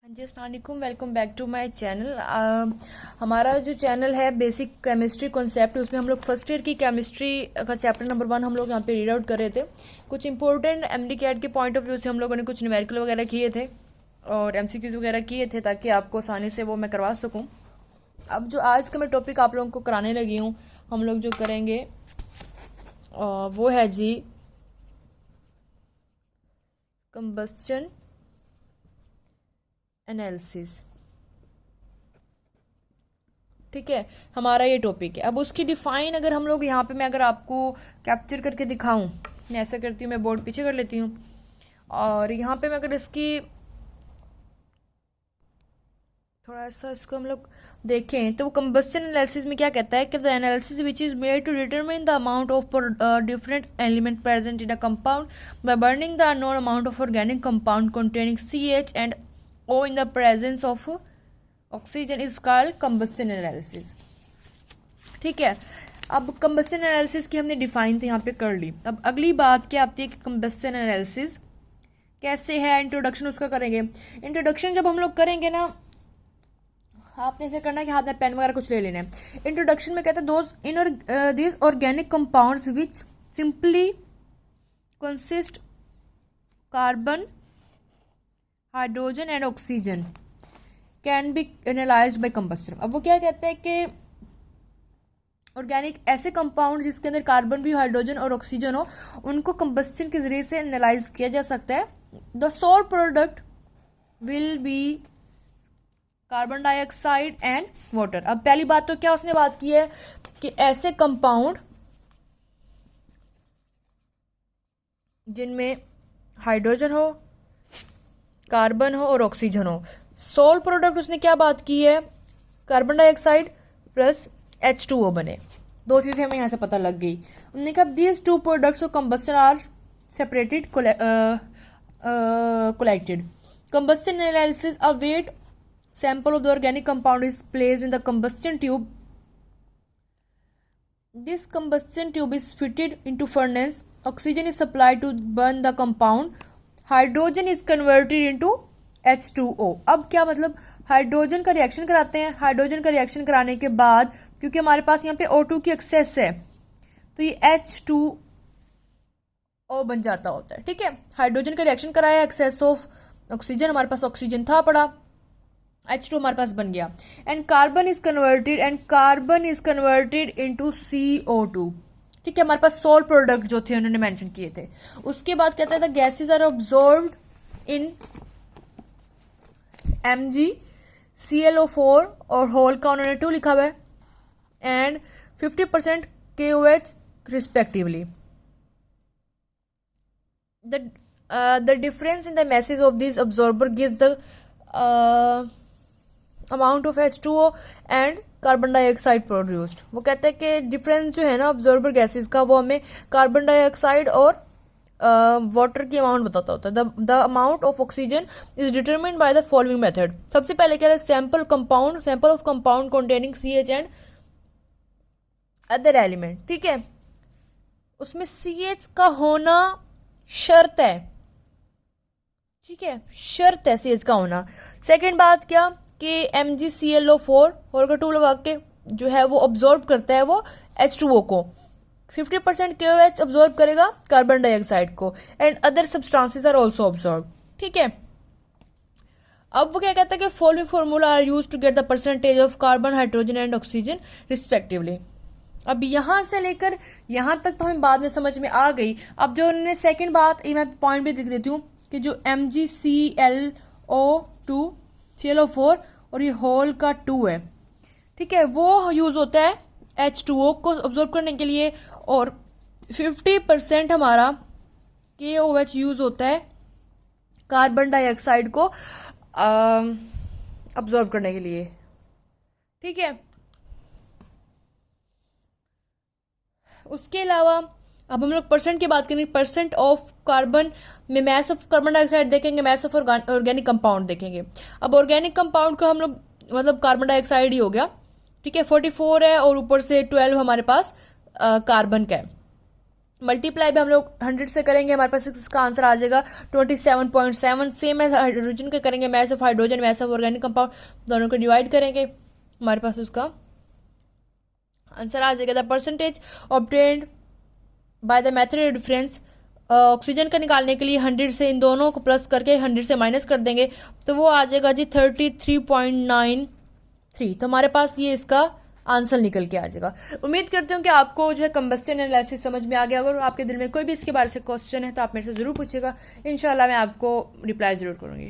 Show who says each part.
Speaker 1: जी अस्सलामुअलैकुम, welcome back to my channel. हमारा जो चैनल है बेसिक केमिस्ट्री कॉन्सेप्ट, उसमें हम लोग फर्स्ट ईयर की केमिस्ट्री का चैप्टर नंबर 1 हम लोग यहाँ पे रीड आउट कर रहे थे। कुछ इंपॉर्टेंट एमडी कैट के पॉइंट ऑफ व्यू से हम लोगों ने कुछ न्यूमेरिकल वगैरह किए थे और एमसीक्यूज वगैरह किए थे ताकि आपको आसानी से वो मैं करवा सकूँ। अब जो आज का मैं टॉपिक आप लोगों को कराने लगी हूँ, हम लोग जो करेंगे वो है जी कंबस्शन एनालिसिस। ठीक है, हमारा ये टॉपिक है। अब उसकी डिफाइन अगर हम लोग यहाँ पे मैं अगर आपको कैप्चर करके दिखाऊं, मैं ऐसा करती हूँ, मैं बोर्ड पीछे कर लेती हूँ और यहाँ पे मैं अगर इसकी थोड़ा सा इसको हम लोग देखें तो कंबस्शन एनालिसिस में क्या कहता है कि the analysis which is made to determine the amount of different element present in a compound by burning the unknown amount of organic compound containing CH and O in the presence of oxygen is called combustion analysis। ठीक है, अब combustion analysis की हमने define तो यहाँ पे कर ली। अब अगली बात क्या आती है कि combustion analysis कैसे है, इंट्रोडक्शन उसका करेंगे। इंट्रोडक्शन जब हम लोग करेंगे ना, आपने ऐसे करना है कि हाथ में पेन वगैरह कुछ ले लेना है। इंट्रोडक्शन में कहते हैं those in this organic compounds which simply consist carbon, hydrogen and oxygen can be analysed by combustion. अब वो क्या कहते हैं कि ऑर्गेनिक ऐसे कंपाउंड जिसके अंदर कार्बन भी, हाइड्रोजन और ऑक्सीजन हो, उनको कंबस्शन के जरिए से एनालाइज किया जा सकता है। The sole product will be carbon dioxide and water. अब पहली बात तो क्या उसने बात की है कि ऐसे कंपाउंड जिनमें हाइड्रोजन हो, कार्बन हो और ऑक्सीजन हो। सोल प्रोडक्ट उसने क्या बात की है, कार्बन डाइऑक्साइड प्लस H2O बने। दो चीजें हमें यहाँ से पता लग गई। उन्होंने कहा these two products of combustion are separated collated. Combustion analysis, a wet sample of the organic compound is placed in the combustion tube. This combustion tube is fitted into furnace. Oxygen is supplied to burn the compound. Hydrogen is converted into H2O। अब क्या मतलब, hydrogen का reaction कराते हैं। Hydrogen का reaction कराने के बाद क्योंकि हमारे पास यहाँ पे O2 की एक्सेस है तो ये H2O बन जाता होता है। ठीक है, हाइड्रोजन का रिएक्शन कराया, एक्सेस ऑफ ऑक्सीजन, हमारे पास ऑक्सीजन था पड़ा, H2 हमारे पास बन गया। And carbon is converted into CO2। ठीक है, हमारे पास सोल प्रोडक्ट जो थे उन्होंने मेंशन किए थे। उसके बाद कहता है the gases are absorbed in MgClO4 और होल का उन्होंने 2 लिखा हुआ है and 50% KOH respectively. The difference in the masses of this absorber gives the amount of H2O and carbon dioxide produced. वो कहते हैं कि डिफरेंस जो है ना ऑब्जॉर्बर गैसेस का, वो हमें कार्बन डाइऑक्साइड और वाटर की अमाउंट बताता होता है। The amount of oxygen is determined by the following method. सबसे पहले क्या है, sample of compound containing CH and other element. ठीक है, उसमें CH का होना शर्त है। ठीक है, शर्त है CH का होना। सेकेंड बात क्या कि MgClO4 होल का 2 लगा के जो है वो ऑब्जॉर्ब करता है वो H2O को। 50% KOH ऑब्जॉर्ब करेगा कार्बन डाइऑक्साइड को and other substances are also absorb. ठीक है, अब वो क्या कहता है कि following formula are used to get the percentage of carbon, hydrogen and oxygen respectively. अब यहां से लेकर यहां तक तो हमें बाद में समझ में आ गई। अब जो उन्होंने सेकेंड बात, ये मैं पॉइंट भी लिख देती हूँ कि जो MgClO2 ClO4 और ये होल का 2 है। ठीक है, वो यूज होता है H2O को ऑब्जॉर्व करने के लिए और 50% हमारा KOH यूज होता है कार्बन डाइऑक्साइड को ऑब्जॉर्व करने के लिए। ठीक है, उसके अलावा अब हम लोग परसेंट की बात करेंगे। परसेंट ऑफ कार्बन में मैस ऑफ कार्बन डाइऑक्साइड देखेंगे, मैस ऑफ ऑर्गेनिक कंपाउंड देखेंगे। अब ऑर्गेनिक कंपाउंड को हम लोग मतलब कार्बन डाइऑक्साइड ही हो गया। ठीक है, 44 है और ऊपर से 12 हमारे पास कार्बन का है। मल्टीप्लाई भी हम लोग 100 से करेंगे, हमारे पास इसका आंसर आ जाएगा 27.7। सेम है हाइड्रोजन के करेंगे, mass of hydrogen mass of organic compound, दोनों को डिवाइड करेंगे, हमारे पास उसका आंसर आ जाएगा the percentage obtained by the method difference. Oxygen का निकालने के लिए 100 से इन दोनों को प्लस करके 100 से माइनस कर देंगे, तो वो आ जाएगा जी 33.93। तो हमारे पास ये इसका आंसर निकल के आ जाएगा। उम्मीद करती हूँ कि आपको जो है कंबस्टन एनालिसिस समझ में आ गया। अगर आपके दिल में कोई भी इसके बारे से क्वेश्चन है तो आप मेरे से ज़रूर पूछिएगा, इंशाल्लाह मैं आपको रिप्लाई ज़रूर करूँगी।